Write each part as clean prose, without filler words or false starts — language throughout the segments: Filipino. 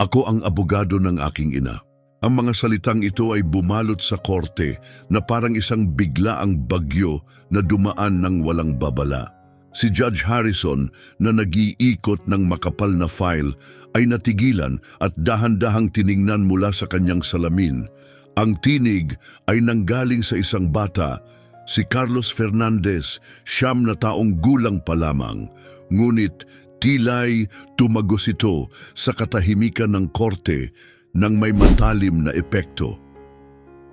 Ako ang abogado ng aking ina. Ang mga salitang ito ay bumalot sa korte na parang isang biglaang bagyo na dumaan ng walang babala. Si Judge Harrison na nag-iikot ng makapal na file ay natigilan at dahan-dahang tiningnan mula sa kanyang salamin. Ang tinig ay nanggaling sa isang bata, si Carlos Fernandez, 9 na taong gulang pa lamang. Ngunit tila'y tumagos ito sa katahimikan ng korte nang may matalim na epekto.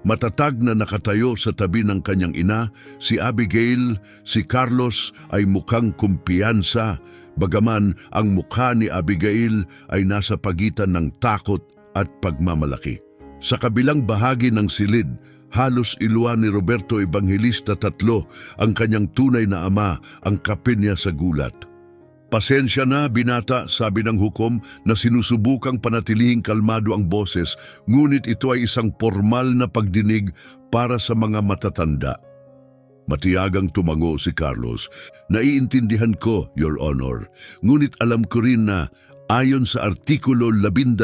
Matatag na nakatayo sa tabi ng kanyang ina, si Abigail, si Carlos ay mukhang kumpiyansa, bagaman ang mukha ni Abigail ay nasa pagitan ng takot at pagmamalaki. Sa kabilang bahagi ng silid, halos iluwa ni Roberto Evangelista III, ang kanyang tunay na ama, ang kape niya sa gulat. Pasensya na, binata, sabi ng hukom na sinusubukang panatilihing kalmado ang boses, ngunit ito ay isang formal na pagdinig para sa mga matatanda. Matiyagang tumango si Carlos. Naiintindihan ko, Your Honor, ngunit alam ko rin na ayon sa Artikulo 12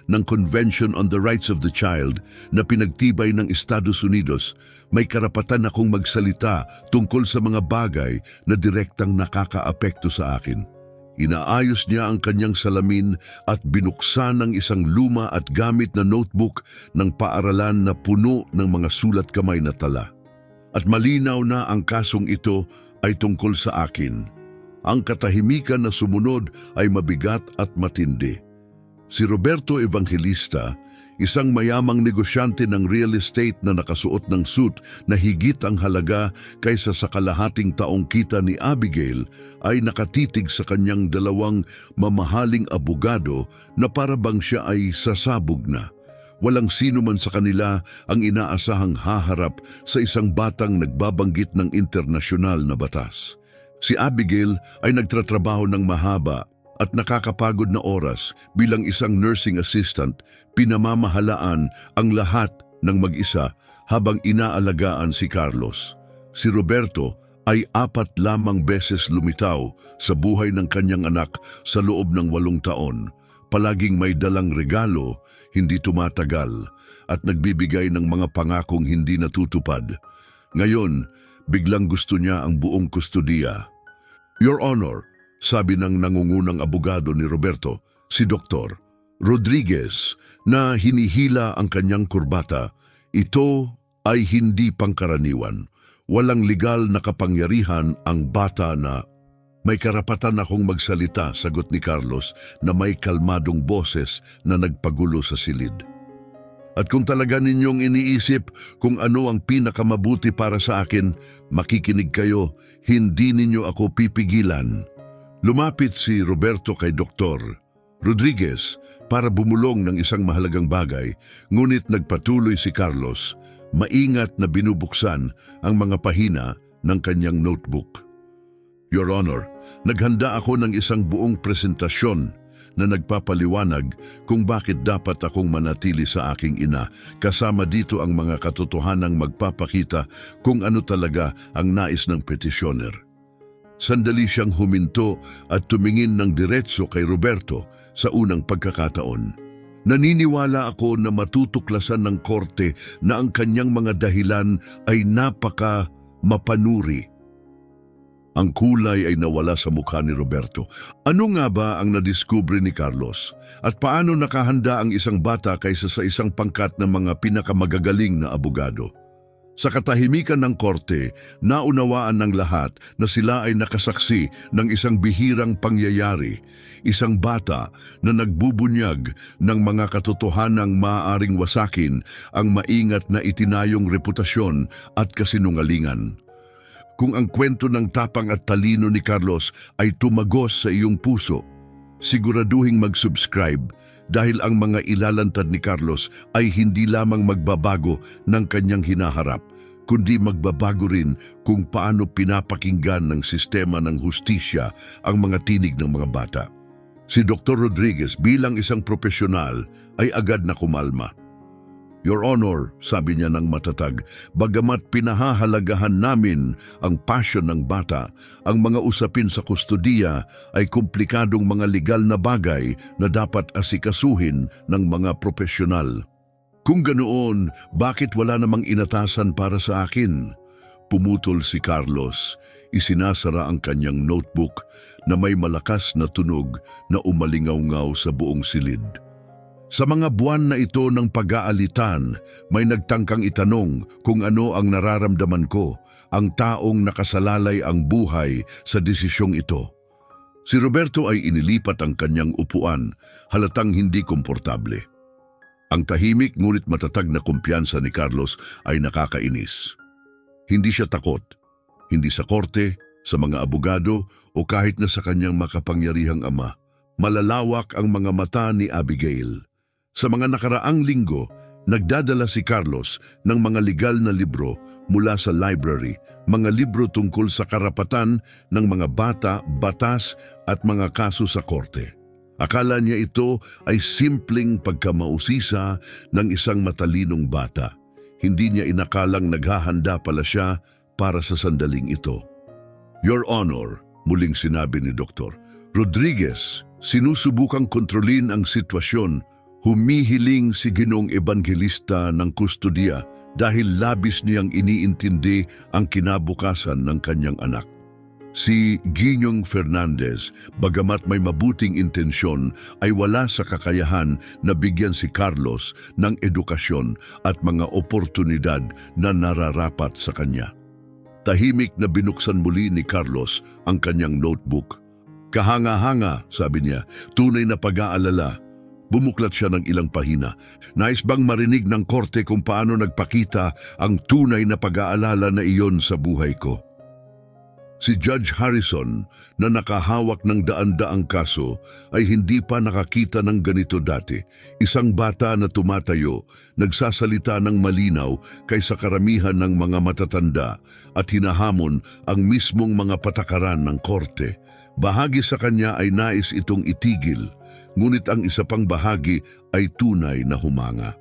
ng Convention on the Rights of the Child na pinagtibay ng Estados Unidos, may karapatan akong magsalita tungkol sa mga bagay na direktang nakakaapekto sa akin. Inaayos niya ang kanyang salamin at binuksan ng isang luma at gamit na notebook ng paaralan na puno ng mga sulat kamay na tala. At malinaw na ang kasong ito ay tungkol sa akin. Ang katahimikan na sumunod ay mabigat at matindi. Si Roberto Evangelista, isang mayamang negosyante ng real estate na nakasuot ng suit na higit ang halaga kaysa sa kalahating taong kita ni Abigail, ay nakatitig sa kanyang 2 mamahaling abogado na para bang siya ay sasabog na. Walang sino man sa kanila ang inaasahang haharap sa isang batang nagbabanggit ng internasyonal na batas. Si Abigail ay nagtatrabaho ng mahaba at nakakapagod na oras bilang isang nursing assistant, pinamamahalaan ang lahat ng mag-isa habang inaalagaan si Carlos. Si Roberto ay 4 lamang beses lumitaw sa buhay ng kanyang anak sa loob ng 8 taon. Palaging may dalang regalo, hindi tumatagal, at nagbibigay ng mga pangakong hindi natutupad. Ngayon, biglang gusto niya ang buong kustodiya. Your Honor, sabi ng nangungunang abogado ni Roberto, si Dr. Rodriguez, na hinihila ang kanyang kurbata, ito ay hindi pangkaraniwan. Walang legal na kapangyarihan ang bata na... May karapatan akong magsalita, sagot ni Carlos na may kalmadong boses na nagpagulo sa silid. At kung talaga ninyong iniisip kung ano ang pinakamabuti para sa akin, makikinig kayo, hindi ninyo ako pipigilan. Lumapit si Roberto kay Dr. Rodriguez para bumulong ng isang mahalagang bagay, ngunit nagpatuloy si Carlos, maingat na binubuksan ang mga pahina ng kanyang notebook. Your Honor, naghanda ako ng isang buong presentasyon na nagpapaliwanag kung bakit dapat akong manatili sa aking ina, kasama dito ang mga katotohanang magpapakita kung ano talaga ang nais ng petisyoner. Sandali siyang huminto at tumingin ng diretso kay Roberto sa unang pagkakataon. Naniniwala ako na matutuklasan ng korte na ang kanyang mga dahilan ay mapanuri. Ang kulay ay nawala sa mukha ni Roberto. Ano nga ba ang nadiskubre ni Carlos? At paano nakahanda ang isang bata kaysa sa isang pangkat ng mga pinakamagagaling na abogado? Sa katahimikan ng korte, naunawaan ng lahat na sila ay nakasaksi ng isang bihirang pangyayari, isang bata na nagbubunyag ng mga katotohanang maaaring wasakin ang maingat na itinayong reputasyon at kasinungalingan. Kung ang kwento ng tapang at talino ni Carlos ay tumagos sa iyong puso, siguraduhing mag-subscribe dahil ang mga ilalantad ni Carlos ay hindi lamang magbabago ng kanyang hinaharap, kundi magbabago rin kung paano pinapakinggan ng sistema ng hustisya ang mga tinig ng mga bata. Si Dr. Rodriguez bilang isang profesional ay agad na kumalma. Your Honor, sabi niya ng matatag, bagamat pinahahalagahan namin ang passion ng bata, ang mga usapin sa kustudiya ay komplikadong mga legal na bagay na dapat asikasuhin ng mga profesional. Kung ganoon, bakit wala namang inatasan para sa akin? Pumutol si Carlos. Isinasara ang kanyang notebook na may malakas na tunog na umalingaw-ngaw sa buong silid. Sa mga buwan na ito ng pag-aalitan, may nagtangkang itanong kung ano ang nararamdaman ko, ang taong nakasalalay ang buhay sa desisyong ito. Si Roberto ay inilipat ang kanyang upuan, halatang hindi komportable. Ang tahimik ngunit matatag na kumpiyansa ni Carlos ay nakakainis. Hindi siya takot, hindi sa korte, sa mga abogado o kahit na sa kanyang makapangyarihang ama. Malalawak ang mga mata ni Abigail. Sa mga nakaraang linggo, nagdadala si Carlos ng mga legal na libro mula sa library, mga libro tungkol sa karapatan ng mga bata, batas at mga kaso sa korte. Akala niya ito ay simpleng pagkamausisa ng isang matalinong bata. Hindi niya inakalang naghahanda pala siya para sa sandaling ito. Your Honor, muling sinabi ni Dr. Rodriguez, sinusubukang kontrolin ang sitwasyon. Humihiling si Ginoong Ebangelista ng kustudiya dahil labis niyang iniintindi ang kinabukasan ng kanyang anak. Si Ginoong Fernandez, bagamat may mabuting intensyon, ay wala sa kakayahan na bigyan si Carlos ng edukasyon at mga oportunidad na nararapat sa kanya. Tahimik na binuksan muli ni Carlos ang kanyang notebook. Kahanga-hanga, sabi niya, tunay na pag-aalala. Bumuklat siya ng ilang pahina. Nais bang marinig ng korte kung paano nagpakita ang tunay na pag-aalala na iyon sa buhay ko? Si Judge Harrison, na nakahawak ng daan-daang kaso, ay hindi pa nakakita ng ganito dati. Isang bata na tumatayo, nagsasalita ng malinaw kaysa karamihan ng mga matatanda at hinahamon ang mismong mga patakaran ng korte. Bahagi sa kanya ay nais itong itigil, ngunit ang isa pang bahagi ay tunay na humanga.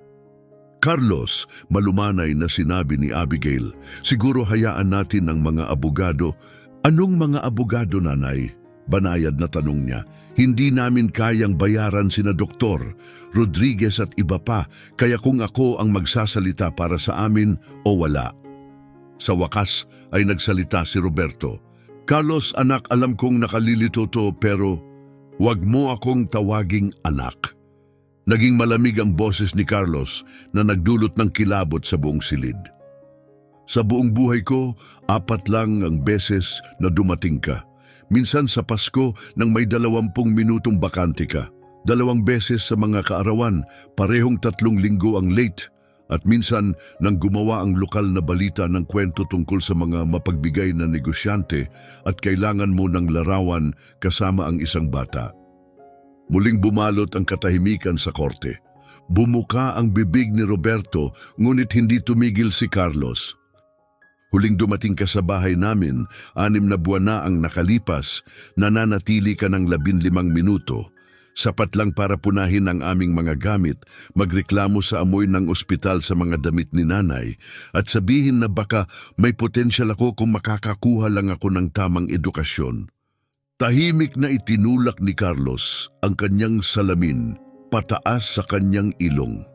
Carlos, malumanay na sinabi ni Abigail, siguro hayaan natin ng mga abogado. Anong mga abogado, nanay? Banayad na tanong niya. Hindi namin kayang bayaran sina Dr. Rodriguez at iba pa, kaya kung ako ang magsasalita para sa amin o wala. Sa wakas ay nagsalita si Roberto. Carlos, anak, alam kong nakalilito to pero wag mo akong tawaging anak. Naging malamig ang boses ni Carlos na nagdulot ng kilabot sa buong silid. Sa buong buhay ko, 4 lang ang beses na dumating ka. Minsan sa Pasko nang may 20 minutong bakante ka. 2 beses sa mga kaarawan, parehong 3 linggo ang late. At minsan nang gumawa ang lokal na balita ng kwento tungkol sa mga mapagbigay na negosyante at kailangan mo ng larawan kasama ang isang bata. Muling bumalot ang katahimikan sa korte. Bumuka ang bibig ni Roberto ngunit hindi tumigil si Carlos. Huling dumating ka sa bahay namin, 6 na buwan na ang nakalipas, nananatili ka ng 15 minuto. Sapat lang para punahin ang aming mga gamit, magreklamo sa amoy ng ospital sa mga damit ni nanay, at sabihin na baka may potensyal ako kung makakakuha lang ako ng tamang edukasyon. Tahimik na itinulak ni Carlos ang kanyang salamin pataas sa kanyang ilong.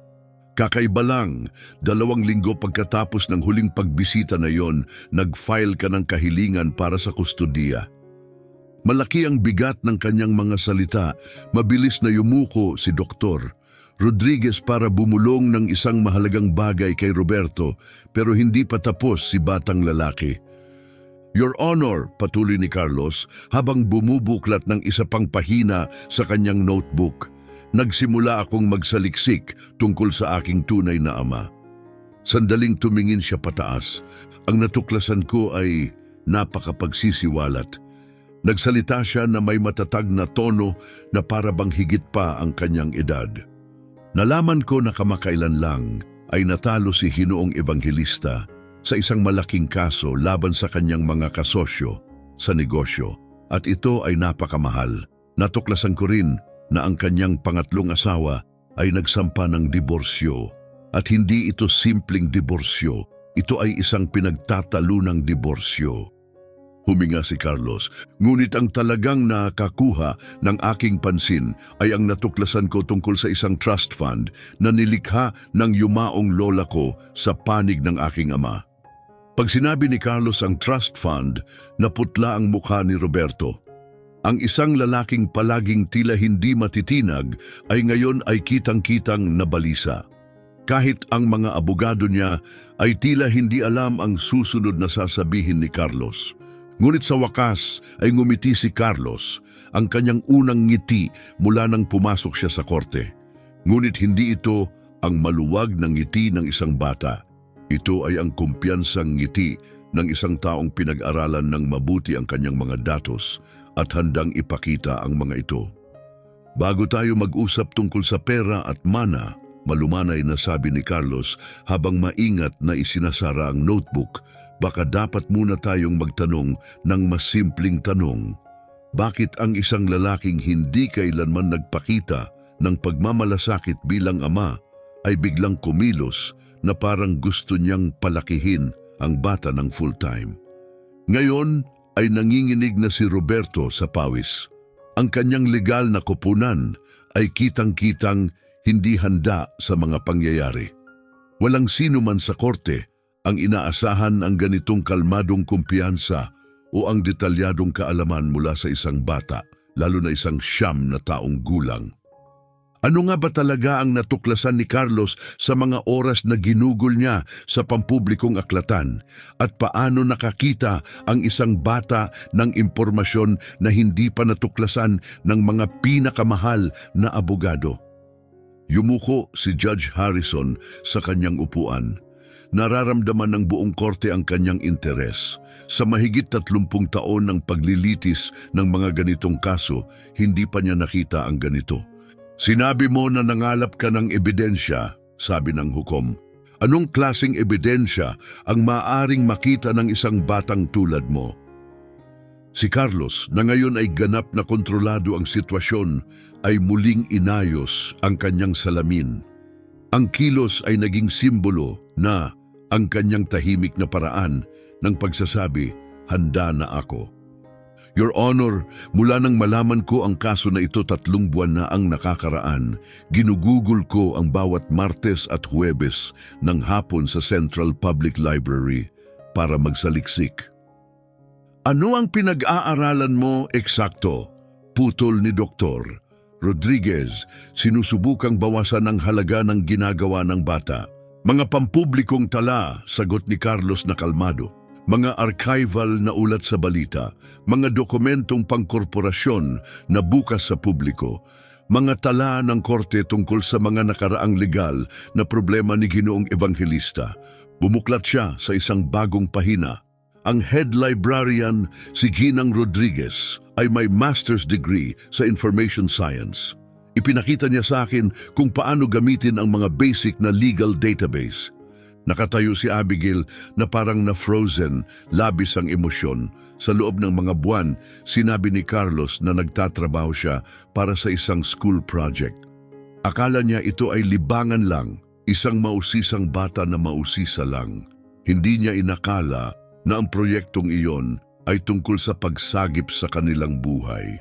Kakaiba lang, 2 linggo pagkatapos ng huling pagbisita na yon, nag-file ka ng kahilingan para sa kustudiya. Malaki ang bigat ng kanyang mga salita, mabilis na yumuko si Dr. Rodriguez para bumulong ng isang mahalagang bagay kay Roberto, pero hindi pa tapos si batang lalaki. Your Honor, patuloy ni Carlos habang bumubuklat ng isa pang pahina sa kanyang notebook. Nagsimula akong magsaliksik tungkol sa aking tunay na ama. Sandaling tumingin siya pataas. Ang natuklasan ko ay napakapagsisiwalat. Nagsalita siya na may matatag na tono na para bang higit pa ang kanyang edad. Nalaman ko na kamakailan lang ay natalo si Ginoong Ebangelista sa isang malaking kaso laban sa kanyang mga kasosyo sa negosyo at ito ay napakamahal. Natuklasan ko rin na ang kanyang pangatlong asawa ay nagsampa ng diborsyo. At hindi ito simpleng diborsyo, ito ay isang pinagtatalunang diborsyo. Huminga si Carlos, ngunit ang talagang nakakuha ng aking pansin ay ang natuklasan ko tungkol sa isang trust fund na nilikha ng yumaong lola ko sa panig ng aking ama. Pag sinabi ni Carlos ang trust fund, naputla ang mukha ni Roberto. Ang isang lalaking palaging tila hindi matitinag ay ngayon ay kitang-kitang nabalisa. Kahit ang mga abogado niya ay tila hindi alam ang susunod na sasabihin ni Carlos. Ngunit sa wakas ay ngumiti si Carlos, ang kanyang unang ngiti mula nang pumasok siya sa korte. Ngunit hindi ito ang maluwag na ngiti ng isang bata. Ito ay ang kumpiyansang ngiti ng isang taong pinag-aralan ng mabuti ang kanyang mga datos at handang ipakita ang mga ito. Bago tayo mag-usap tungkol sa pera at mana, malumanay na sabi ni Carlos habang maingat na isinasara ang notebook, baka dapat muna tayong magtanong ng mas simpleng tanong. Bakit ang isang lalaking hindi kailanman nagpakita ng pagmamalasakit bilang ama ay biglang kumilos na parang gusto niyang palakihin ang bata ng full-time? Ngayon ay nanginginig na si Roberto sa pawis. Ang kanyang legal na koponan ay kitang-kitang hindi handa sa mga pangyayari. Walang sino man sa korte ang inaasahan ang ganitong kalmadong kumpiyansa o ang detalyadong kaalaman mula sa isang bata, lalo na isang 9 na taong gulang. Ano nga ba talaga ang natuklasan ni Carlos sa mga oras na ginugol niya sa pampublikong aklatan? At paano nakakita ang isang bata ng impormasyon na hindi pa natuklasan ng mga pinakamahal na abogado? Yumuko si Judge Harrison sa kanyang upuan. Nararamdaman ng buong korte ang kanyang interes. Sa mahigit 30 taon ng paglilitis ng mga ganitong kaso, hindi pa niya nakita ang ganito. Sinabi mo na nangalap ka ng ebidensya, sabi ng hukom. Anong klaseng ebidensya ang maaring makita ng isang batang tulad mo? Si Carlos, na ngayon ay ganap na kontrolado ang sitwasyon, ay muling inayos ang kanyang salamin. Ang kilos ay naging simbolo na ang kanyang tahimik na paraan ng pagsasabi, handa na ako. Your Honor, mula nang malaman ko ang kaso na ito 3 buwan na ang nakakaraan, ginugugol ko ang bawat Martes at Huwebes ng hapon sa Central Public Library para magsaliksik. Ano ang pinag-aaralan mo eksakto? Putol ni Dr. Rodriguez, sinusubukang bawasan ang halaga ng ginagawa ng bata. Mga pampublikong tala, sagot ni Carlos na kalmado. Mga archival na ulat sa balita, mga dokumentong pangkorporasyon na bukas sa publiko, mga tala ng korte tungkol sa mga nakaraang legal na problema ni Ginoong Evangelista. Bumuklat siya sa isang bagong pahina. Ang head librarian, si Ginang Rodriguez, ay may master's degree sa information science. Ipinakita niya sa akin kung paano gamitin ang mga basic na legal database. Nakatayo si Abigail na parang na-frozen, labis ang emosyon. Sa loob ng mga buwan, sinabi ni Carlos na nagtatrabaho siya para sa isang school project. Akala niya ito ay libangan lang, isang mausisang bata na mausisa lang. Hindi niya inakala na ang proyektong iyon ay tungkol sa pagsagip sa kanilang buhay.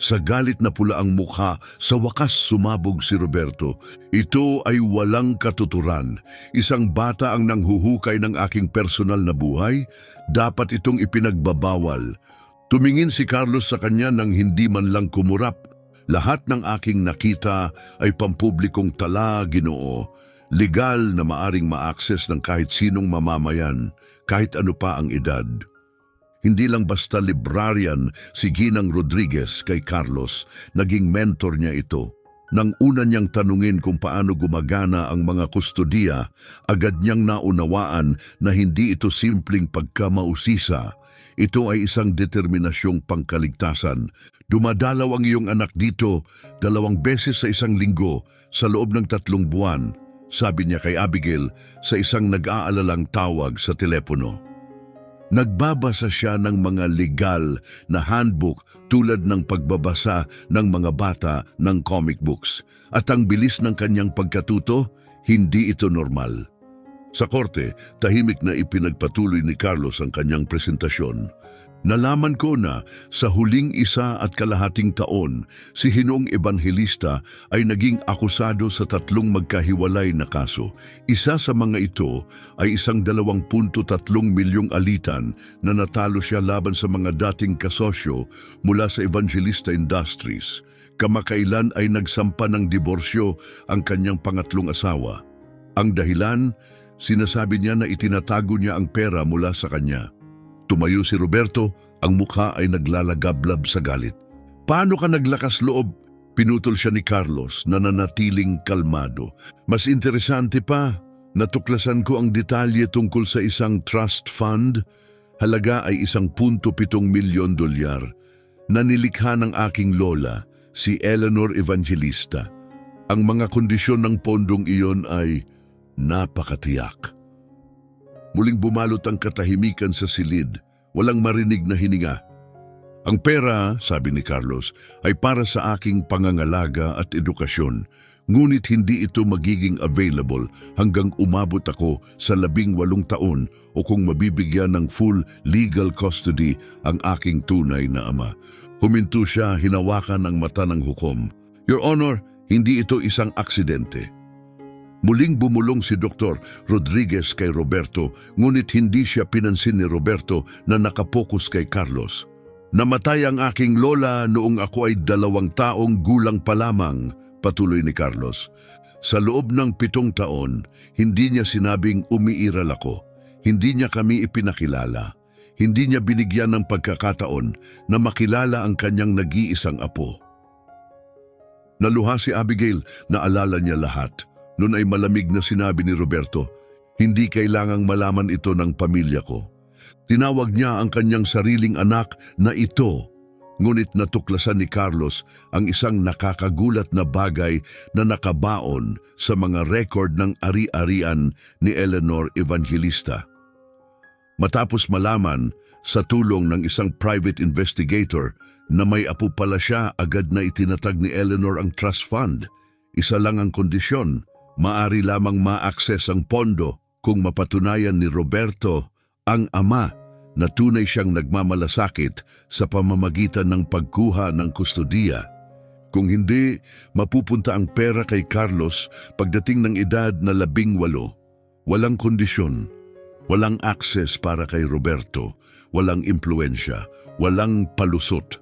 Sa galit na pula ang mukha, sa wakas sumabog si Roberto. Ito ay walang katuturan. Isang bata ang nanghuhukay ng aking personal na buhay. Dapat itong ipinagbabawal. Tumingin si Carlos sa kanya nang hindi man lang kumurap. Lahat ng aking nakita ay pampublikong tala, Ginoo. Legal na maaring ma-access ng kahit sinong mamamayan, kahit ano pa ang edad. Hindi lang basta librarian si Ginang Rodriguez kay Carlos, naging mentor niya ito. Nang una niyang tanungin kung paano gumagana ang mga kustodiya, agad niyang naunawaan na hindi ito simpleng pagkamausisa. Ito ay isang determinasyong pangkaligtasan. Dumadalaw ang iyong anak dito 2 beses sa isang linggo sa loob ng 3 buwan, sabi niya kay Abigail sa isang nag-aalalang tawag sa telepono. Nagbabasa siya ng mga legal na handbook tulad ng pagbabasa ng mga bata ng comic books. At ang bilis ng kanyang pagkatuto, hindi ito normal. Sa korte, tahimik na ipinagpatuloy ni Carlos ang kanyang presentasyon. Nalaman ko na sa huling 1.5 taon, si Ginoong Evangelista ay naging akusado sa 3 magkahiwalay na kaso. Isa sa mga ito ay isang 2.3 milyong alitan na natalo siya laban sa mga dating kasosyo mula sa Evangelista Industries. Kamakailan ay nagsampa ng diborsyo ang kanyang pangatlong asawa. Ang dahilan, sinasabi niya na itinatago niya ang pera mula sa kanya. Tumayo si Roberto, ang mukha ay naglalagablab sa galit. Paano ka naglakas loob? Pinutol siya ni Carlos na nanatiling kalmado. Mas interesante pa, natuklasan ko ang detalye tungkol sa isang trust fund. Halaga ay $1.7 milyon. Nanilikha ng aking lola, si Eleanor Evangelista. Ang mga kondisyon ng pondong iyon ay napakatiyak. Muling bumalot ang katahimikan sa silid, walang marinig na hininga. Ang pera, sabi ni Carlos, ay para sa aking pangangalaga at edukasyon, ngunit hindi ito magiging available hanggang umabot ako sa 18 taon o kung mabibigyan ng full legal custody ang aking tunay na ama. Huminto siya, hinawakan ang mata ng hukom. Your Honor, hindi ito isang aksidente. Muling bumulong si Dr. Rodriguez kay Roberto, ngunit hindi siya pinansin ni Roberto na nakapokus kay Carlos. Namatay ang aking lola noong ako ay 2 taong gulang pa lamang, patuloy ni Carlos. Sa loob ng 7 taon, hindi niya sinabing umiiral ako. Hindi niya kami ipinakilala. Hindi niya binigyan ng pagkakataon na makilala ang kanyang nag-iisang apo. Naluha si Abigail, naalala niya lahat. Noon ay malamig na sinabi ni Roberto, hindi kailangang malaman ito ng pamilya ko. Tinawag niya ang kanyang sariling anak na ito, ngunit natuklasan ni Carlos ang isang nakakagulat na bagay na nakabaon sa mga record ng ari-arian ni Eleanor Evangelista. Matapos malaman sa tulong ng isang private investigator na may apo pala siya, agad na itinatag ni Eleanor ang trust fund. Isa lang ang kondisyon, maari lamang ma-access ang pondo kung mapatunayan ni Roberto, ang ama, na tunay siyang nagmamalasakit sa pamamagitan ng pagkuha ng kustodiya. Kung hindi, mapupunta ang pera kay Carlos pagdating ng edad na 18. Walang kondisyon, walang access para kay Roberto, walang impluensya, walang palusot.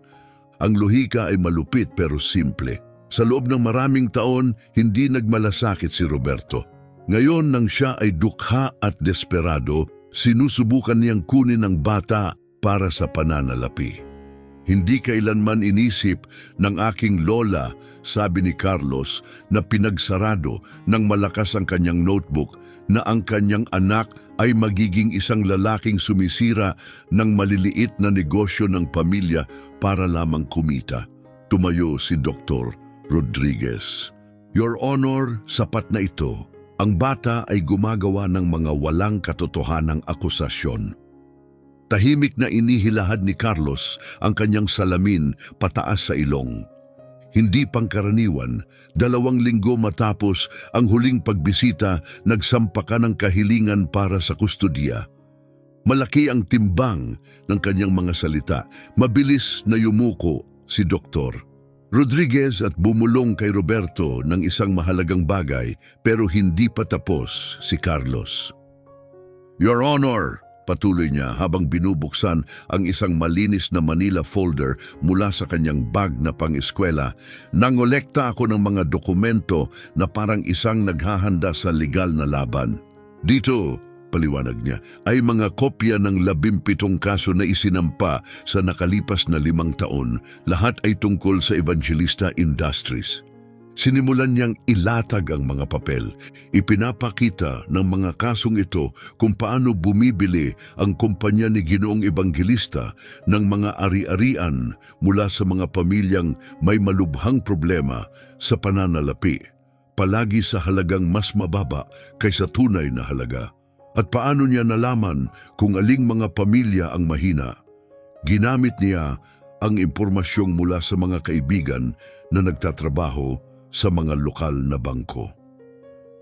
Ang lohika ay malupit pero simple. Sa loob ng maraming taon, hindi nagmalasakit si Roberto. Ngayon nang siya ay dukha at desperado, sinusubukan niyang kunin ang bata para sa pananalapi. Hindi kailanman inisip ng aking lola, sabi ni Carlos, na pinagsarado ng malakas ang kanyang notebook na ang kanyang anak ay magiging isang lalaking sumisira ng maliliit na negosyo ng pamilya para lamang kumita. Tumayo si Dr. Rodriguez. Your Honor, sapat na ito. Ang bata ay gumagawa ng mga walang katotohanang akusasyon. Tahimik na inihilahad ni Carlos ang kanyang salamin pataas sa ilong. Hindi pangkaraniwan, 2 linggo matapos ang huling pagbisita, nagsampa ka ng kahilingan para sa kustodiya. Malaki ang timbang ng kanyang mga salita. Mabilis na yumuko si Dr. Rodriguez at bumulong kay Roberto ng isang mahalagang bagay, pero hindi pa tapos si Carlos. Your Honor, patuloy niya habang binubuksan ang isang malinis na Manila folder mula sa kanyang bag na pang-eskwela, nangolekta ako ng mga dokumento na parang isang naghahanda sa legal na laban. Dito, paliwanag niya, ay mga kopya ng 17 kaso na isinampa sa nakalipas na 5 taon. Lahat ay tungkol sa Evangelista Industries. Sinimulan niyang ilatag ang mga papel. Ipinapakita ng mga kasong ito kung paano bumibili ang kumpanya ni Ginoong Evangelista ng mga ari-arian mula sa mga pamilyang may malubhang problema sa pananalapi, palagi sa halagang mas mababa kaysa tunay na halaga. At paano niya nalaman kung aling mga pamilya ang mahina? Ginamit niya ang impormasyong mula sa mga kaibigan na nagtatrabaho sa mga lokal na bangko.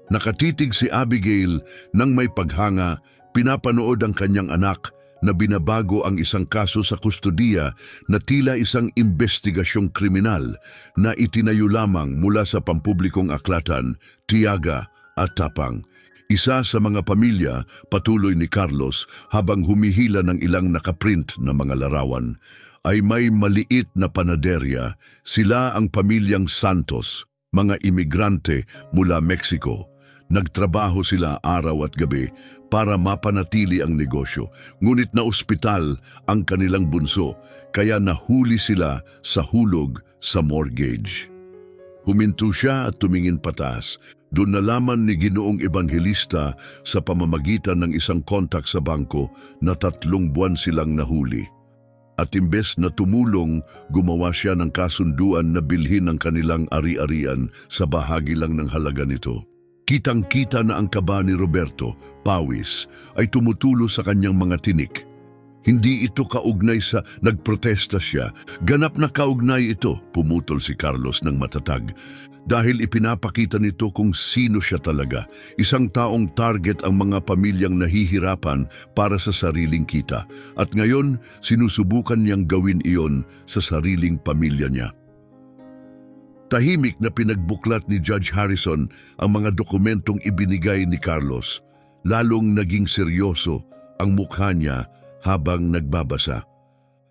Nakatitig si Abigail nang may paghanga, pinapanood ang kanyang anak na binabago ang isang kaso sa kustodiya na tila isang investigasyong kriminal na itinayo lamang mula sa pampublikong aklatan, tiyaga at tapang. Isa sa mga pamilya, patuloy ni Carlos habang humihila ng ilang nakaprint na mga larawan, ay may maliit na panaderya. Sila ang pamilyang Santos, mga imigrante mula Mexico. Nagtrabaho sila araw at gabi para mapanatili ang negosyo, ngunit na ospital ang kanilang bunso, kaya nahuli sila sa hulog sa mortgage. Huminto siya at tumingin pataas. Doon nalaman ni Ginoong Ebanghelista sa pamamagitan ng isang kontak sa bangko na 3 buwan silang nahuli. At imbes na tumulong, gumawa siya ng kasunduan na bilhin ang kanilang ari-arian sa bahagi lang ng halaga nito. Kitang-kita na ang kaba ni Roberto, pawis, ay tumutulo sa kanyang mga tinik. Hindi ito kaugnay sa nagprotesta siya. Ganap na kaugnay ito, pumutol si Carlos ng matatag. Dahil ipinapakita nito kung sino siya talaga. Isang taong target ang mga pamilyang nahihirapan para sa sariling kita. At ngayon, sinusubukan niyang gawin iyon sa sariling pamilya niya. Tahimik na pinagbuklat ni Judge Harrison ang mga dokumentong ibinigay ni Carlos. Lalong naging seryoso ang mukha niya habang nagbabasa.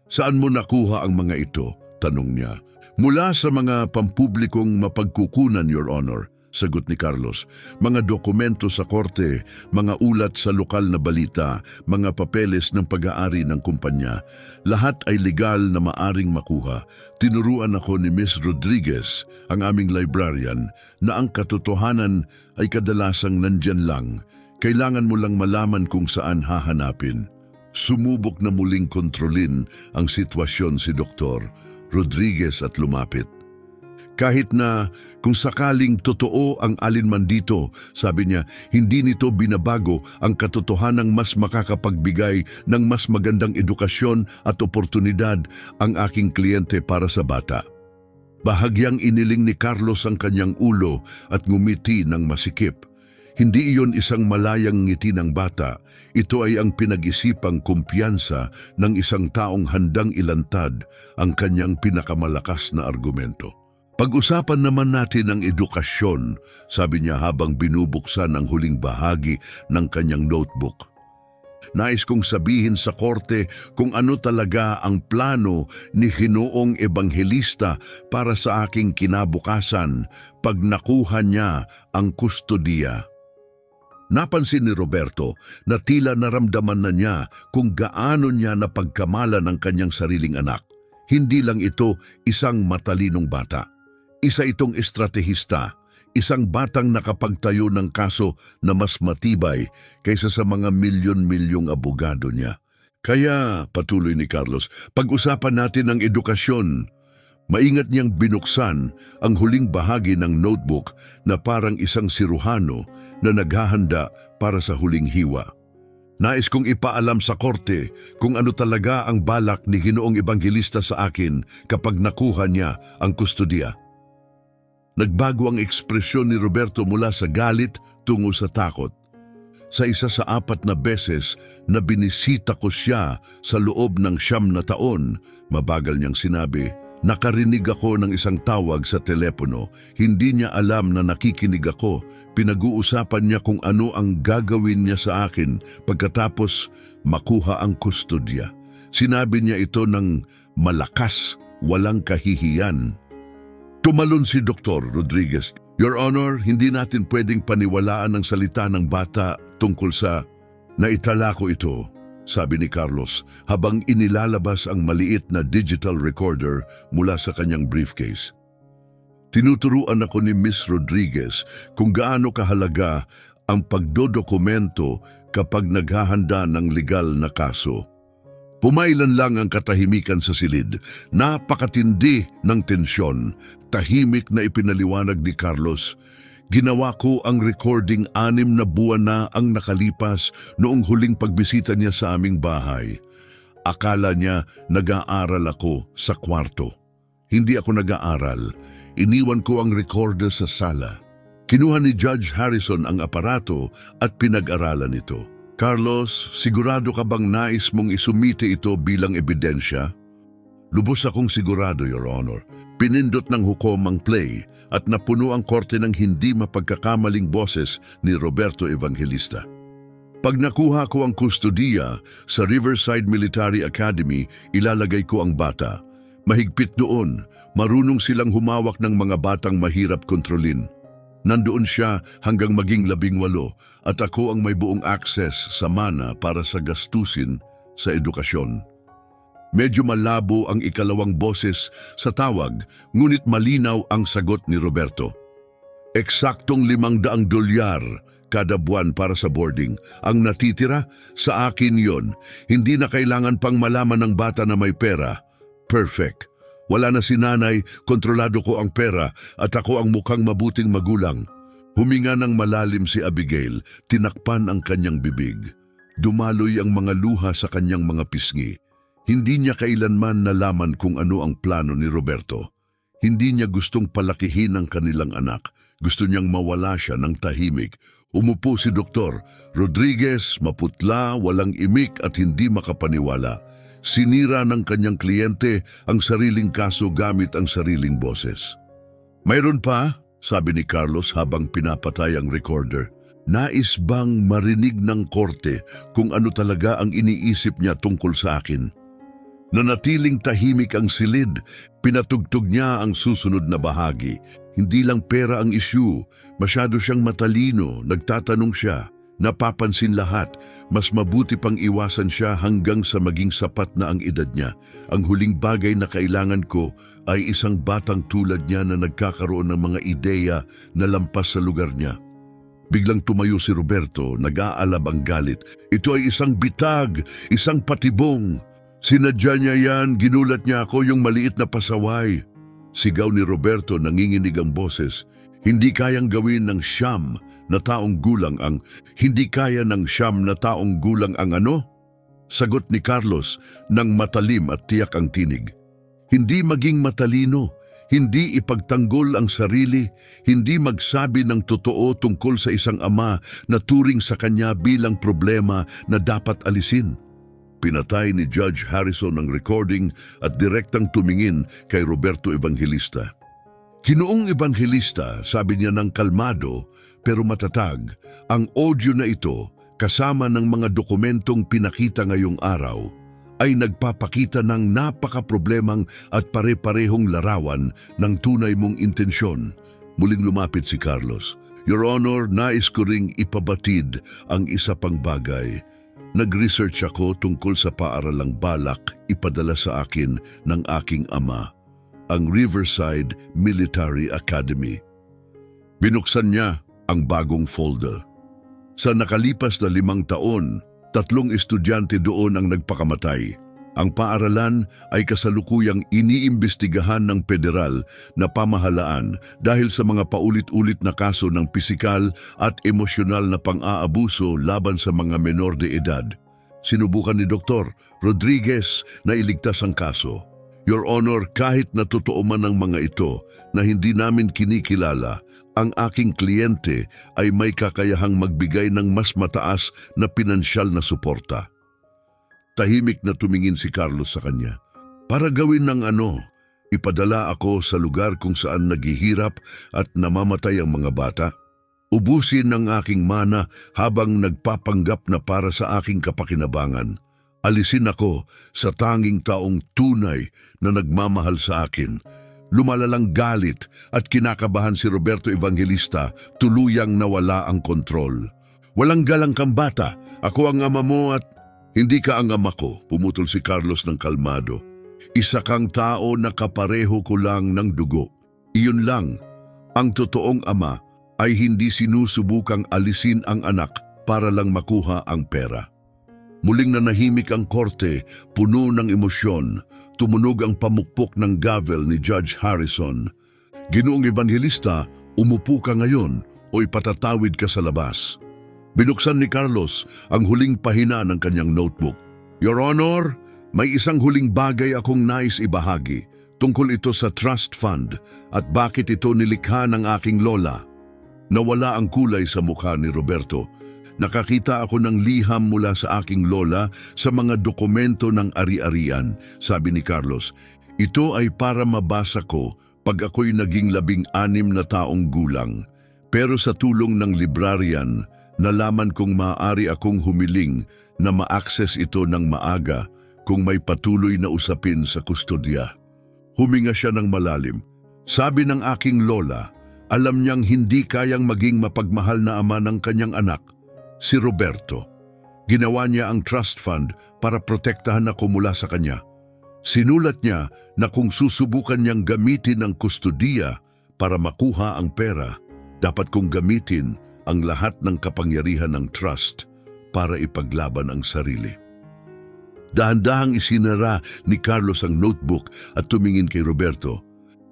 Saan mo nakuha ang mga ito? Tanong niya. Mula sa mga pampublikong mapagkukunan, Your Honor, sagot ni Carlos. Mga dokumento sa korte, mga ulat sa lokal na balita, mga papeles ng pag-aari ng kumpanya. Lahat ay legal na maaring makuha. Tinuruan ako ni Miss Rodriguez, ang aming librarian, na ang katotohanan ay kadalasang nandyan lang. Kailangan mo lang malaman kung saan hahanapin. Sumubok na muling kontrolin ang sitwasyon si Dr. Rodriguez at lumapit. Kahit na kung sakaling totoo ang alinman dito, sabi niya, hindi nito binabago ang katotohanang mas makakapagbigay ng mas magandang edukasyon at oportunidad ang aking kliyente para sa bata. Bahagyang iniling ni Carlos ang kanyang ulo at ngumiti ng masikip. Hindi iyon isang malayang ngiti ng bata. Ito ay ang pinag-isipang kumpiyansa ng isang taong handang ilantad ang kanyang pinakamalakas na argumento. Pag-usapan naman natin ang edukasyon, sabi niya habang binubuksan ang huling bahagi ng kanyang notebook. Nais kong sabihin sa korte kung ano talaga ang plano ni Ginoong Ebanghelista para sa aking kinabukasan pag nakuha niya ang kustodiya. Napansin ni Roberto na tila naramdaman na niya kung gaano niya napagkamalan ang kanyang sariling anak. Hindi lang ito isang matalinong bata. Isa itong estratehista, isang batang nakapagtayo ng kaso na mas matibay kaysa sa mga milyon-milyong abogado niya. Kaya, patuloy ni Carlos, pag-usapan natin ang edukasyon. Maingat niyang binuksan ang huling bahagi ng notebook na parang isang siruhano na naghahanda para sa huling hiwa. Nais kong ipaalam sa korte kung ano talaga ang balak ni Ginoong Ebanghelista sa akin kapag nakuha niya ang kustodiya. Nagbago ang ekspresyon ni Roberto mula sa galit tungo sa takot. Sa isa sa 4 na beses na binisita ko siya sa loob ng 9 na taon, mabagal niyang sinabi, nakarinig ako ng isang tawag sa telepono. Hindi niya alam na nakikinig ako. Pinag-uusapan niya kung ano ang gagawin niya sa akin pagkatapos makuha ang kustodiya. Sinabi niya ito ng malakas, walang kahihiyan. Tumalon si Dr. Rodriguez. Your Honor, hindi natin pwedeng paniwalaan ang salita ng bata tungkol sa naitala ko ito, sabi ni Carlos habang inilalabas ang maliit na digital recorder mula sa kanyang briefcase. Tinuturuan ako ni Miss Rodriguez kung gaano kahalaga ang pagdodokumento kapag naghahanda ng legal na kaso. Pumailan lang ang katahimikan sa silid. Napakatindi ng tensyon. Tahimik na ipinaliwanag ni Carlos. Ginawa ko ang recording 6 na buwan na ang nakalipas noong huling pagbisita niya sa aming bahay. Akala niya nag-aaral ako sa kwarto. Hindi ako nag-aaral. Iniwan ko ang recorder sa sala. Kinuha ni Judge Harrison ang aparato at pinag-aralan ito. Carlos, sigurado ka bang nais mong isumite ito bilang ebidensya? Lubos akong sigurado, Your Honor. Pinindot ng hukom ang play at napuno ang korte ng hindi mapagkakamaling boses ni Roberto Evangelista. Pag nakuha ko ang kustodiya sa Riverside Military Academy, ilalagay ko ang bata. Mahigpit doon, marunong silang humawak ng mga batang mahirap kontrolin. Nandoon siya hanggang maging 18 at ako ang may buong access sa mana para sa gastusin sa edukasyon. Medyo malabo ang ikalawang boses sa tawag, ngunit malinaw ang sagot ni Roberto. Eksaktong $500 kada buwan para sa boarding. Ang natitira, sa akin yon. Hindi na kailangan pang malaman ng bata na may pera. Perfect. Wala na si nanay, kontrolado ko ang pera at ako ang mukhang mabuting magulang. Huminga ng malalim si Abigail, tinakpan ang kanyang bibig. Dumaloy ang mga luha sa kanyang mga pisngi. Hindi niya kailanman nalaman kung ano ang plano ni Roberto. Hindi niya gustong palakihin ang kanilang anak. Gusto niyang mawala siya ng tahimik. Umupo si Dr. Rodriguez, maputla, walang imik at hindi makapaniwala. Sinira ng kanyang kliyente ang sariling kaso gamit ang sariling boses. Mayroon pa, sabi ni Carlos habang pinapatay ang recorder. Nais bang marinig ng korte kung ano talaga ang iniisip niya tungkol sa akin? Nanatiling tahimik ang silid, pinatugtog niya ang susunod na bahagi. Hindi lang pera ang issue, masyado siyang matalino, nagtatanong siya, napapansin lahat, mas mabuti pang iwasan siya hanggang sa maging sapat na ang edad niya. Ang huling bagay na kailangan ko ay isang batang tulad niya na nagkakaroon ng mga ideya na lampas sa lugar niya. Biglang tumayo si Roberto, nag-aalab ang galit. Ito ay isang bitag, isang patibong. Sinadya niya yan, ginulat niya ako yung maliit na pasaway. Sigaw ni Roberto, nanginginig ang boses. Hindi kayang gawin ng siyam na taong gulang ang... Hindi kaya ng siyam na taong gulang ang ano? Sagot ni Carlos nang matalim at tiyak ang tinig. Hindi maging matalino, hindi ipagtanggol ang sarili, hindi magsabi ng totoo tungkol sa isang ama na turing sa kanya bilang problema na dapat alisin. Pinatay ni Judge Harrison ang recording at direktang tumingin kay Roberto Evangelista. Ginoong Evangelista, sabi niya ng kalmado pero matatag, ang audio na ito kasama ng mga dokumentong pinakita ngayong araw ay nagpapakita ng napaka-problemang at pare-parehong larawan ng tunay mong intensyon. Muling lumapit si Carlos. Your Honor, nais ko ring ipabatid ang isa pang bagay. Nag-research ako tungkol sa paaralang balak ipadala sa akin ng aking ama, ang Riverside Military Academy. Binuksan niya ang bagong folder. Sa nakalipas na 5 taon, 3 estudyante doon ang nagpakamatay. Ang paaralan ay kasalukuyang iniimbestigahan ng federal na pamahalaan dahil sa mga paulit-ulit na kaso ng pisikal at emosyonal na pang-aabuso laban sa mga menor de edad. Sinubukan ni Dr. Rodriguez na iligtas ang kaso. Your Honor, kahit na totoo man ang mga ito na hindi namin kinikilala, ang aking kliyente ay may kakayahang magbigay ng mas mataas na pinansyal na suporta. Tahimik na tumingin si Carlos sa kanya. Para gawin ng ano, ipadala ako sa lugar kung saan naghihirap at namamatay ang mga bata. Ubusin ang aking mana habang nagpapanggap na para sa aking kapakinabangan. Alisin ako sa tanging taong tunay na nagmamahal sa akin. Lumalalang galit at kinakabahan si Roberto Evangelista, tuluyang nawala ang kontrol. Walang galang kang bata, ako ang ama mo at... Hindi ka ang ama ko, pumutol si Carlos ng kalmado. Isa kang tao na kapareho ko lang ng dugo. Iyon lang, ang totoong ama ay hindi sinusubukang alisin ang anak para lang makuha ang pera. Muling nanahimik ang korte, puno ng emosyon, tumunog ang pamukpok ng gavel ni Judge Harrison. Ginoong Evangelista, umupo ka ngayon, o ipatatawid ka sa labas. Binuksan ni Carlos ang huling pahina ng kanyang notebook. Your Honor, may isang huling bagay akong nais ibahagi. Tungkol ito sa trust fund at bakit ito nilikha ng aking lola. Nawala ang kulay sa mukha ni Roberto. Nakakita ako ng liham mula sa aking lola sa mga dokumento ng ari-arian, sabi ni Carlos. Ito ay para mabasa ko pag ako'y naging 16 na taong gulang. Pero sa tulong ng librarian, nalaman kong maaari akong humiling na ma-access ito ng maaga kung may patuloy na usapin sa kustodya. Huminga siya ng malalim. Sabi ng aking lola, alam niyang hindi kayang maging mapagmahal na ama ng kanyang anak, si Roberto. Ginawa niya ang trust fund para protektahan ako mula sa kanya. Sinulat niya na kung susubukan niyang gamitin ang kustodiya para makuha ang pera, dapat kong gamitin ang lahat ng kapangyarihan ng trust para ipaglaban ang sarili. Dahan-dahang isinara ni Carlos ang notebook at tumingin kay Roberto,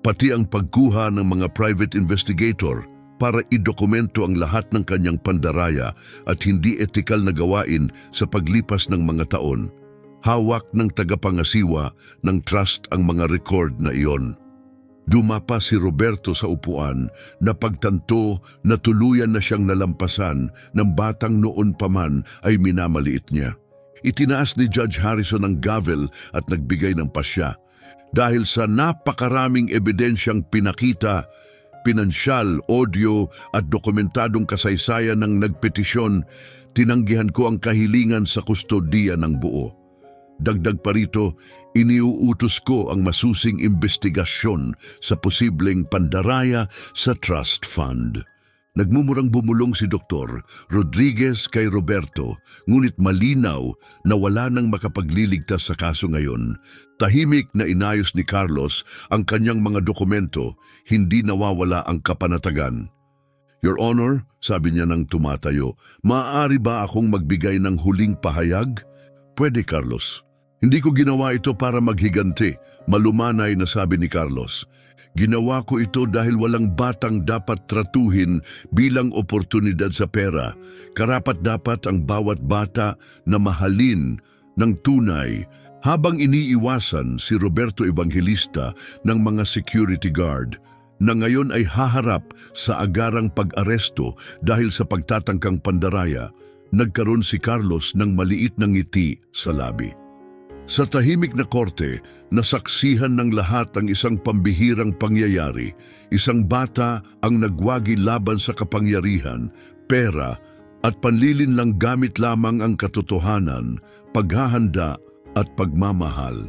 pati ang pagkuha ng mga private investigator para idokumento ang lahat ng kanyang pandaraya at hindi etikal na gawain sa paglipas ng mga taon. Hawak ng tagapangasiwa ng trust ang mga record na iyon. Dumapa si Roberto sa upuan na pagtanto na tuluyan na siyang nalampasan ng batang noon pa man ay minamaliit niya. Itinaas ni Judge Harrison ang gavel at nagbigay ng pasya. Dahil sa napakaraming ebidensyang pinakita, pinansyal, audio at dokumentadong kasaysayan ng nagpetisyon, tinanggihan ko ang kahilingan sa kustodiya ng buo. Dagdag pa rito, iniuutos ko ang masusing investigasyon sa posibleng pandaraya sa trust fund. Nagmumurang bumulong si Dr. Rodriguez kay Roberto, ngunit malinaw na wala nang makapagliligtas sa kaso ngayon. Tahimik na inayos ni Carlos ang kanyang mga dokumento, hindi nawawala ang kapanatagan. Your Honor, sabi niya nang tumatayo, maaari ba akong magbigay ng huling pahayag? Pwede, Carlos. Hindi ko ginawa ito para maghiganti, malumanay na sabi ni Carlos. Ginawa ko ito dahil walang batang dapat tratuhin bilang oportunidad sa pera. Karapat-dapat ang bawat bata na mahalin ng tunay. Habang iniiwasan si Roberto Evangelista ng mga security guard na ngayon ay haharap sa agarang pag-aresto dahil sa pagtatangkang pandaraya, nagkaroon si Carlos ng maliit na ngiti sa labi. Sa tahimik na korte, nasaksihan ng lahat ang isang pambihirang pangyayari, isang bata ang nagwagi laban sa kapangyarihan, pera at panlilinlang gamit lamang ang katotohanan, paghahanda at pagmamahal.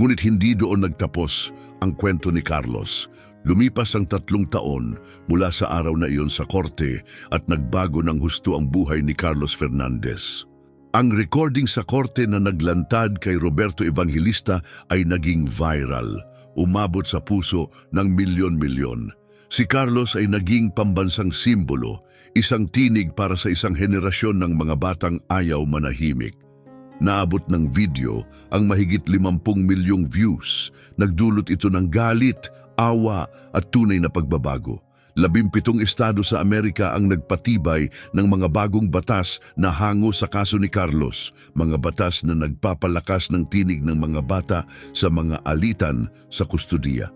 Ngunit hindi doon nagtapos ang kwento ni Carlos. Lumipas ang 3 taon mula sa araw na iyon sa korte at nagbago ng husto ang buhay ni Carlos Fernandez. Ang recording sa korte na naglantad kay Roberto Evangelista ay naging viral, umabot sa puso ng milyon-milyon. Si Carlos ay naging pambansang simbolo, isang tinig para sa isang henerasyon ng mga batang ayaw manahimik. Naabot ng video ang mahigit 50 milyong views. Nagdulot ito ng galit, awa at tunay na pagbabago. 17 estado sa Amerika ang nagpatibay ng mga bagong batas na hango sa kaso ni Carlos, mga batas na nagpapalakas ng tinig ng mga bata sa mga alitan sa kustodiya.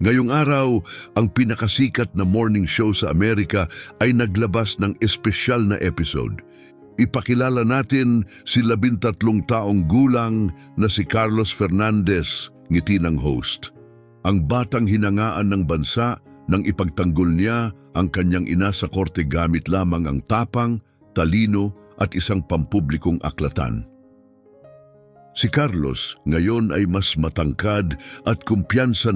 Ngayong araw, ang pinakasikat na morning show sa Amerika ay naglabas ng espesyal na episode. Ipakilala natin si 13 taong gulang na si Carlos Fernandez, ngiti ng host. Ang batang hinangaan ng bansa nang ipagtanggol niya ang kanyang ina sa korte gamit lamang ang tapang, talino at isang pampublikong aklatan. Si Carlos ngayon ay mas matangkad at kumpiyansa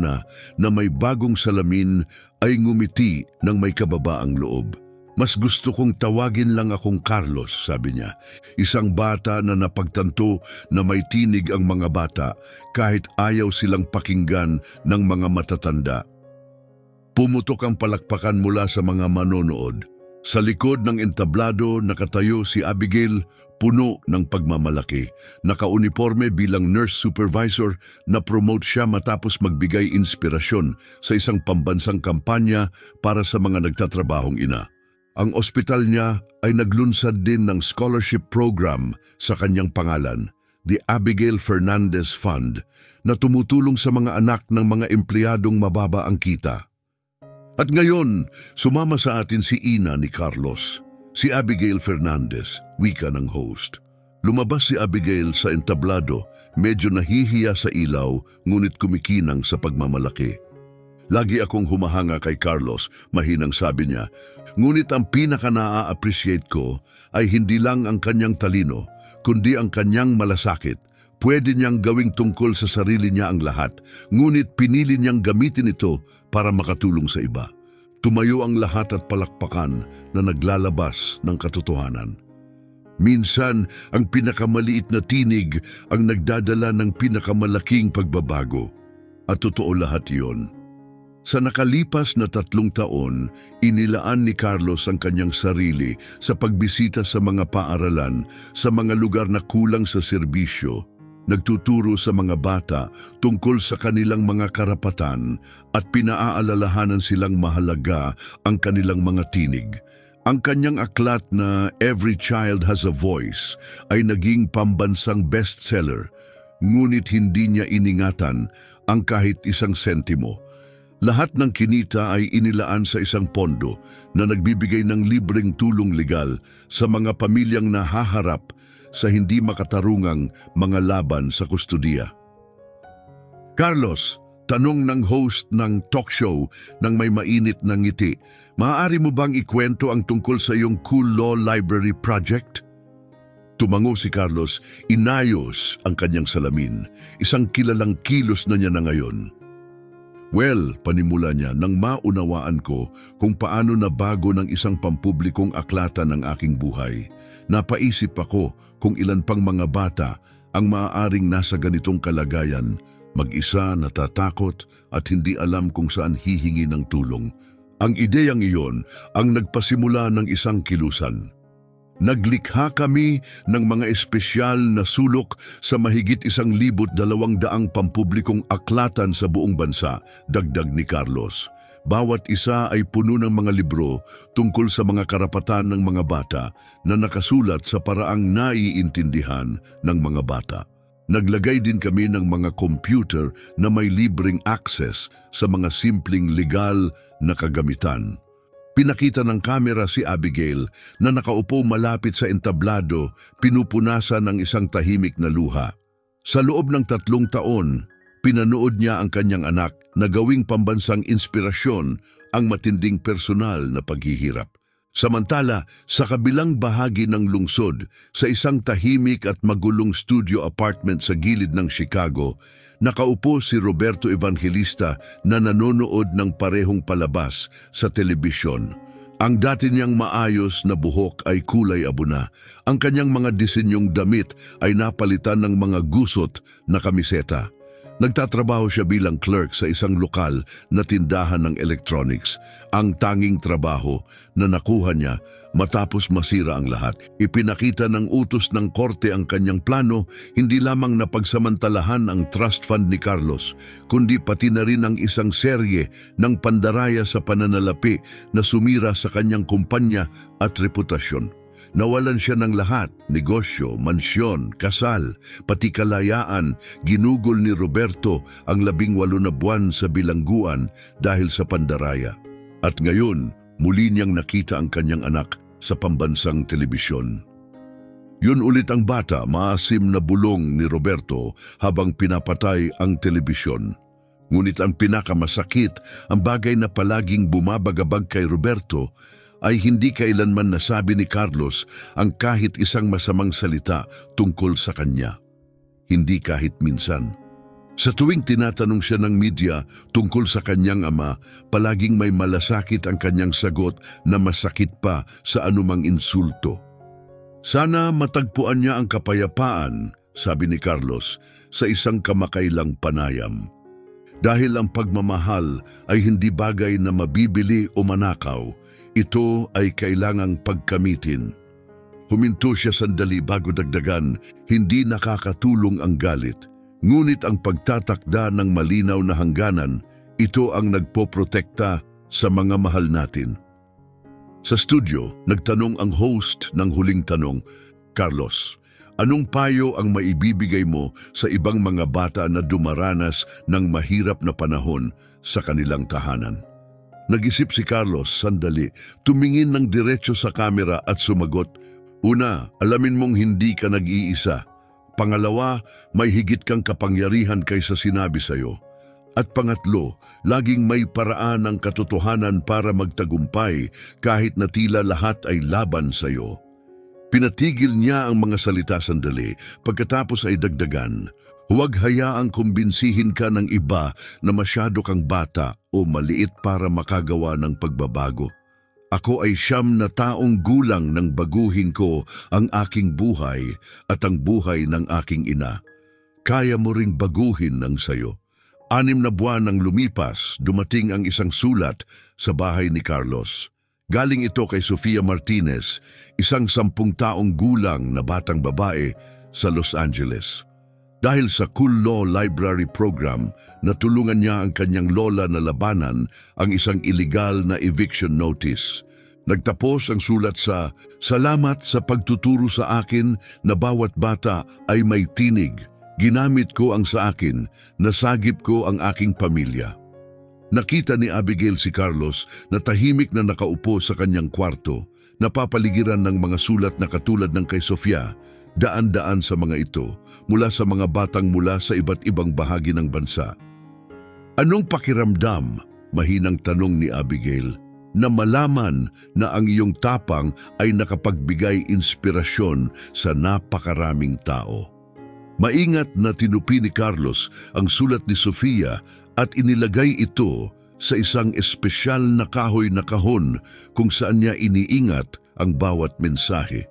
na may bagong salamin ay ngumiti ng may kababaang loob. Mas gusto kong tawagin lang akong Carlos, sabi niya. Isang bata na napagtanto na may tinig ang mga bata kahit ayaw silang pakinggan ng mga matatanda. Pumutok ang palakpakan mula sa mga manonood. Sa likod ng entablado nakatayo si Abigail, puno ng pagmamalaki. Nakauniforme bilang nurse supervisor, na-promote siya matapos magbigay inspirasyon sa isang pambansang kampanya para sa mga nagtatrabahong ina. Ang ospital niya ay naglunsad din ng scholarship program sa kanyang pangalan, the Abigail Fernandez Fund, na tumutulong sa mga anak ng mga empleyadong mababa ang kita. At ngayon, sumama sa atin si ina ni Carlos, si Abigail Fernandez, wika ng host. Lumabas si Abigail sa entablado, medyo nahihiya sa ilaw, ngunit kumikinang sa pagmamalaki. Lagi akong humahanga kay Carlos, mahinang sabi niya, ngunit ang pinaka-naa-appreciate ko ay hindi lang ang kanyang talino, kundi ang kanyang malasakit. Pwede niyang gawing tungkol sa sarili niya ang lahat, ngunit pinili niyang gamitin ito para makatulong sa iba. Tumayo ang lahat at palakpakan na naglalabas ng katotohanan. Minsan, ang pinakamaliit na tinig ang nagdadala ng pinakamalaking pagbabago. At totoo lahat iyon. Sa nakalipas na 3 taon, inilaan ni Carlos ang kanyang sarili sa pagbisita sa mga paaralan, sa mga lugar na kulang sa serbisyo. Nagtuturo sa mga bata tungkol sa kanilang mga karapatan at pinaaalalahanan silang mahalaga ang kanilang mga tinig. Ang kanyang aklat na Every Child Has a Voice ay naging pambansang bestseller, ngunit hindi niya iningatan ang kahit isang sentimo. Lahat ng kinita ay inilaan sa isang pondo na nagbibigay ng libreng tulong legal sa mga pamilyang nahaharap sa hindi makatarungang mga laban sa kustudiya. Carlos, tanong ng host ng talk show ng may mainit na ngiti, maaari mo bang ikwento ang tungkol sa iyong Cool Law Library project? Tumango si Carlos, inayos ang kanyang salamin. Isang kilalang kilos na niya na ngayon. Well, panimula niya nang maunawaan ko kung paano nabago ng isang pampublikong aklatan ang aking buhay. Napaisip ako kung ilan pang mga bata ang maaaring nasa ganitong kalagayan, mag-isa, natatakot at hindi alam kung saan hihingi ng tulong. Ang ideyang iyon ang nagpasimula ng isang kilusan. Naglikha kami ng mga espesyal na sulok sa mahigit 1,200 pampublikong aklatan sa buong bansa, dagdag ni Carlos. Bawat isa ay puno ng mga libro tungkol sa mga karapatan ng mga bata na nakasulat sa paraang naiintindihan ng mga bata. Naglagay din kami ng mga computer na may libreng access sa mga simpleng legal na kagamitan. Pinakita ng kamera si Abigail na nakaupo malapit sa entablado, pinupunasan ng isang tahimik na luha. Sa loob ng 3 taon, pinanood niya ang kanyang anak na gawing pambansang inspirasyon ang matinding personal na paghihirap. Samantala, sa kabilang bahagi ng lungsod, sa isang tahimik at magulong studio apartment sa gilid ng Chicago, nakaupo si Roberto Evangelista na nanonood ng parehong palabas sa telebisyon. Ang dati niyang maayos na buhok ay kulay abo na. Ang kanyang mga disenyong damit ay napalitan ng mga gusot na kamiseta. Nagtatrabaho siya bilang clerk sa isang lokal na tindahan ng electronics. Ang tanging trabaho na nakuha niya matapos masira ang lahat. Ipinakita ng utos ng korte ang kanyang plano, hindi lamang napagsamantalahan ang trust fund ni Carlos, kundi pati na rin ang isang serye ng pandaraya sa pananalapi na sumira sa kanyang kumpanya at reputasyon. Nawalan siya ng lahat, negosyo, mansyon, kasal, pati kalayaan. Ginugol ni Roberto ang 18 na buwan sa bilangguan dahil sa pandaraya. At ngayon, muli niyang nakita ang kanyang anak sa pambansang telebisyon. Yun ulit ang bata, maasim na bulong ni Roberto habang pinapatay ang telebisyon. Ngunit ang pinakamasakit, ang bagay na palaging bumabagabag kay Roberto, ay hindi kailanman nasabi ni Carlos ang kahit isang masamang salita tungkol sa kanya. Hindi kahit minsan. Sa tuwing tinatanong siya ng media tungkol sa kanyang ama, palaging may malasakit ang kanyang sagot na masakit pa sa anumang insulto. Sana matagpuan niya ang kapayapaan, sabi ni Carlos, sa isang kamakailang panayam. Dahil ang pagmamahal ay hindi bagay na mabibili o manakaw, ito ay kailangang pagkamitin. Huminto siya sandali bago dagdagan, hindi nakakatulong ang galit. Ngunit ang pagtatakda ng malinaw na hangganan, ito ang nagpoprotekta sa mga mahal natin. Sa studio, nagtanong ang host ng huling tanong, Carlos, anong payo ang maibibigay mo sa ibang mga bata na dumaranas ng mahirap na panahon sa kanilang tahanan? Nag-isip si Carlos sandali, tumingin ng diretso sa kamera at sumagot, una, alamin mong hindi ka nag-iisa. Pangalawa, may higit kang kapangyarihan kaysa sinabi sa'yo. At pangatlo, laging may paraan ng katotohanan para magtagumpay kahit na tila lahat ay laban sa'yo. Pinatigil niya ang mga salita sandali, pagkatapos ay dagdagan, huwag hayaang kumbinsihin ka ng iba na masyado kang bata o maliit para makagawa ng pagbabago. Ako ay 9 na taong gulang nang baguhin ko ang aking buhay at ang buhay ng aking ina. Kaya mo ring baguhin ng sayo. 6 na buwan nang lumipas, dumating ang isang sulat sa bahay ni Carlos. Galing ito kay Sofia Martinez, isang 10 taong gulang na batang babae sa Los Angeles. Dahil sa Cool Law Library Program, natulungan niya ang kanyang lola na labanan ang isang illegal na eviction notice. Nagtapos ang sulat sa, "Salamat sa pagtuturo sa akin na bawat bata ay may tinig. Ginamit ko ang sa akin, nasagip ko ang aking pamilya." Nakita ni Abigail si Carlos na tahimik na nakaupo sa kanyang kwarto, napapaligiran ng mga sulat na katulad ng kay Sofia, daan-daan sa mga ito, mula sa mga batang mula sa iba't ibang bahagi ng bansa. Anong pakiramdam, mahinang tanong ni Abigail, na malaman na ang iyong tapang ay nakapagbigay inspirasyon sa napakaraming tao? Maingat na tinupi ni Carlos ang sulat ni Sofia at inilagay ito sa isang espesyal na kahoy na kahon kung saan niya iniingat ang bawat mensahe.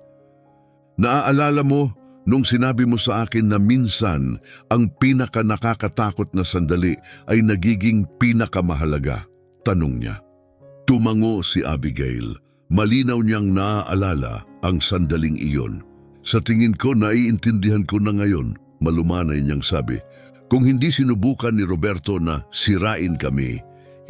Naaalala mo nung sinabi mo sa akin na minsan ang pinaka nakakatakot na sandali ay nagiging pinakamahalaga? Tanong niya. Tumango si Abigail. Malinaw niyang naaalala ang sandaling iyon. Sa tingin ko, naiintindihan ko na ngayon, malumanay niyang sabi. Kung hindi sinubukan ni Roberto na sirain kami,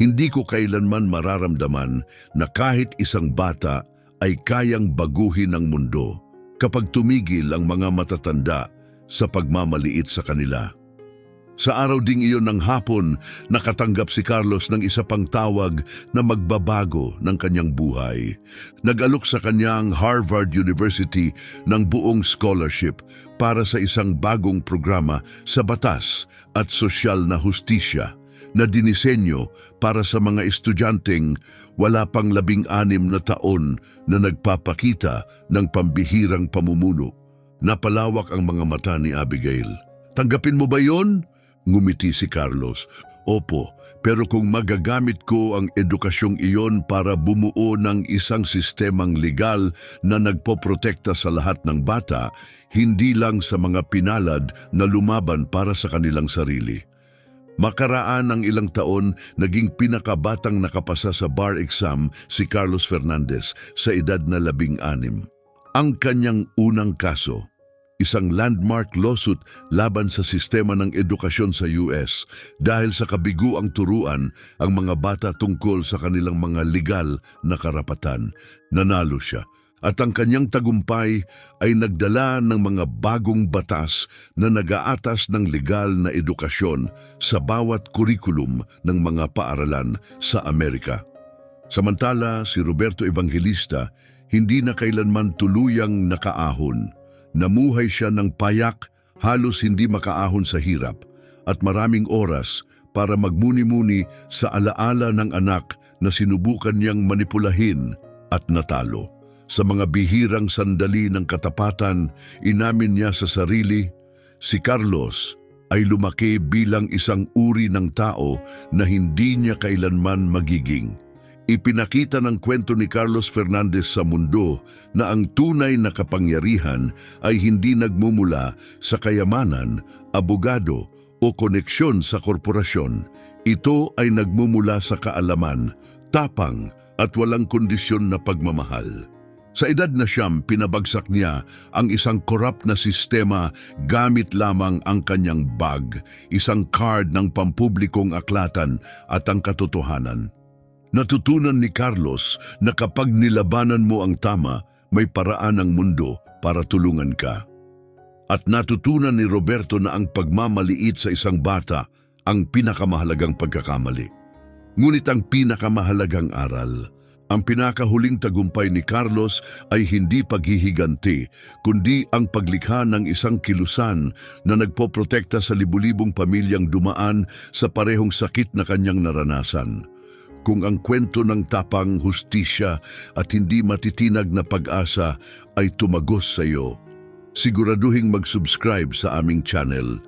hindi ko kailanman mararamdaman na kahit isang bata ay kayang baguhin ang mundo kapag tumigil ang mga matatanda sa pagmamaliit sa kanila. Sa araw ding iyon ng hapon, nakatanggap si Carlos ng isa pang tawag na magbabago ng kanyang buhay. Nag-alok sa kanyang Harvard University ng buong scholarship para sa isang bagong programa sa batas at sosyal na hustisya na dinisenyo para sa mga estudyanteng wala pang 16 na taon na nagpapakita ng pambihirang pamumuno. Napalawak ang mga mata ni Abigail. Tanggapin mo ba yon? Ngumiti si Carlos. Opo, pero kung magagamit ko ang edukasyong iyon para bumuo ng isang sistemang legal na nagpoprotekta sa lahat ng bata, hindi lang sa mga pinalad na lumaban para sa kanilang sarili. Makaraan ng ilang taon, naging pinakabatang nakapasa sa bar exam si Carlos Fernandez sa edad na 16. Ang kanyang unang kaso, isang landmark lawsuit laban sa sistema ng edukasyon sa US dahil sa kabiguang turuan ang mga bata tungkol sa kanilang mga legal na karapatan. Nanalo siya at ang kanyang tagumpay ay nagdala ng mga bagong batas na nag-aatas ng legal na edukasyon sa bawat kurikulum ng mga paaralan sa Amerika. Samantala, si Roberto Evangelista hindi na kailanman tuluyang nakaahon. Namuhay siya ng payak, halos hindi makaahon sa hirap, at maraming oras para magmuni-muni sa alaala ng anak na sinubukan niyang manipulahin at natalo. Sa mga bihirang sandali ng katapatan, inamin niya sa sarili, si Carlos ay lumaki bilang isang uri ng tao na hindi niya kailanman magiging. Ipinakita ng kwento ni Carlos Fernandez sa mundo na ang tunay na kapangyarihan ay hindi nagmumula sa kayamanan, abogado o koneksyon sa korporasyon. Ito ay nagmumula sa kaalaman, tapang at walang kondisyon na pagmamahal. Sa edad na siyam, pinabagsak niya ang isang korap na sistema gamit lamang ang kanyang bag, isang card ng pampublikong aklatan at ang katotohanan. Natutunan ni Carlos na kapag nilabanan mo ang tama, may paraan ng mundo para tulungan ka. At natutunan ni Roberto na ang pagmamaliit sa isang bata ang pinakamahalagang pagkakamali. Ngunit ang pinakamahalagang aral, ang pinakahuling tagumpay ni Carlos ay hindi paghihiganti, kundi ang paglikha ng isang kilusan na nagpoprotekta sa libu-libong pamilyang dumaan sa parehong sakit na kanyang naranasan. Kung ang kwento ng tapang, hustisya at hindi matitinag na pag-asa ay tumagos sa iyo, siguraduhing mag-subscribe sa aming channel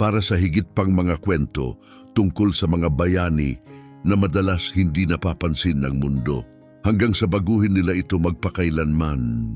para sa higit pang mga kwento tungkol sa mga bayani na madalas hindi napapansin ng mundo. Hanggang sa baguhin nila ito magpakailanman.